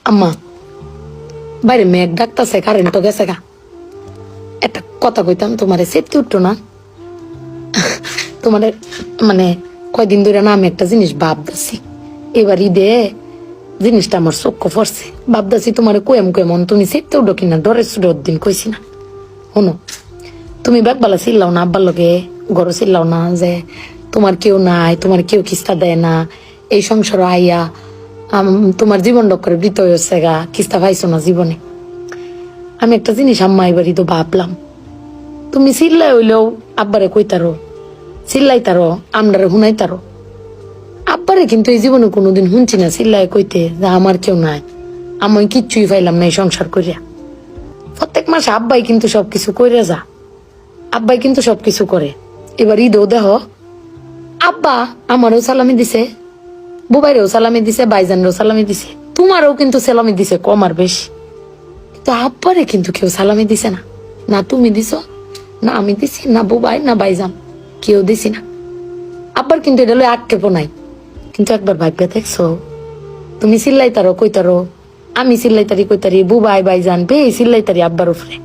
আম্মা বাইরে মেঘ ডাকতেছে, কারেন্ট তো গেছে গা। একটা কথা কইতাম, তোমারে সেফটি উঠতো না? তোমার মানে কয়দিন ধরে না আমি একটা জিনিস ভাবতেছি, এবার ঈদে জিনিসটা আমার চোখ পড়ছে। ভাবতেছি তোমার কেমন তুমি সেফটি উঠো কিনা, ডরের সুরের দিন কইছি না। শোনো, তুমি ব্যাগবালা চিল্লাও না, আব্বার লগে গড় চিল্লাও না যে তোমার কেউ নাই, তোমার কেউ কিস্তা দেয় না, এই সংসার আইয়া তোমার জীবন ডক্করে বৃত হয়েছে গা, কিস্তা পাইছো না জীবনে। আমি একটা জিনিস আম্মা এবারই তো ভাবলাম, তুমি চিল্লাই হইলেও আব্বারে কইতারো, চিল্লাইতারো, আমরারে শুনাইতারো। আব্বারে কিন্তু এই জীবনে কোনোদিন শুনছি না চিল্লাই কইতে যে আমার কেউ নাই, আমি কিচ্ছুই পাইলাম না এই সংসার করিয়া। প্রত্যেক মাসে আব্বাই কিন্তু সবকিছু করে যা, আব্বাই কিন্তু সবকিছু করে। এবার ঈদও দেহ আব্বা আমারও সালামি দিছে, বুবাইরেও সালামি দিছে, বাইজানরেও সালামি দিছে, তোমারও কিন্তু সালামি দিছে কম আর বেশি। তো আব্বারে কিন্তু কেউ সালামি দিছে না, না তুমি দিছো, না আমি দিছি, না বুবাই, না বাইজান, কেউ দিছি না। আব্বার কিন্তু এটা লই আক্ষেপও নাই। কিন্তু একবার ভাইবা দেখছো, তুমি চিল্লাইতারো কইতারো, আমি চিল্লাইতারি কইতারি, বুবাই বাইজান বে চিল্লাইতারি আব্বার উপরে।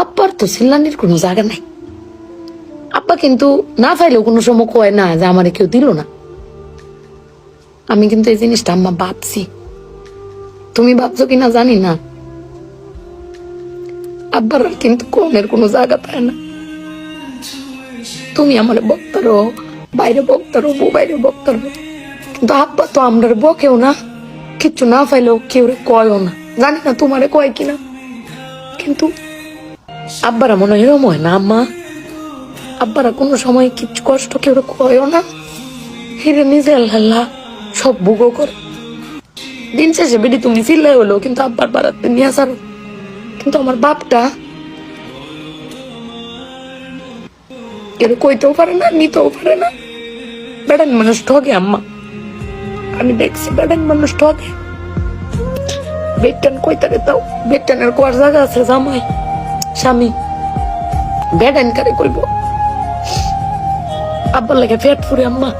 আব্বার তো চিল্লানির কোনো জায়গা নাই। আব্বা কিন্তু না পাইলেও কোনো সময় কয় না যে আমারে কেউ দিল না। আমি কিন্তু এই জিনিসটা আম্মা ভাবছি, তুমি ভাবছো কিনা জানি না। আব্বার কিন্তু কনের কোনো জায়গা পায় না। তুমি আমার বক্তারো, বাইরে বক্তারো, বাইরে বক্তারো, কিন্তু আব্বা তো আমরা বকেও না, কিচ্ছু না পাইলেও কেউ কয়ও না। জানি না তোমারে কয় কিনা, কিন্তু আব্বারা মনে হয় এরম হয় না আম্মা? আব্বারা কোনো সময় কিচ্ছু কষ্ট কেউ কয়ও না, হিরে নিজে আল্লাহ সব ভোগও করে। দিন শেষে বেডি তুমি চিল্লাই হলো কিন্তু আব্বার বাড়াতে নিয়ে আসারো। কিন্তু আমার বাপটা এর কইতেও পারে না, নিতেও পারে না। বেড়ান মানুষ ঠকে আম্মা, আমি দেখছি বেড়ান মানুষ ঠকে। বেটান কইতারে তাও বেটানের কোয়ার জায়গা আছে, জামাই স্বামী বেড়ান কারে কইব। আব্বার লাগে পেট ফুরে আম্মা।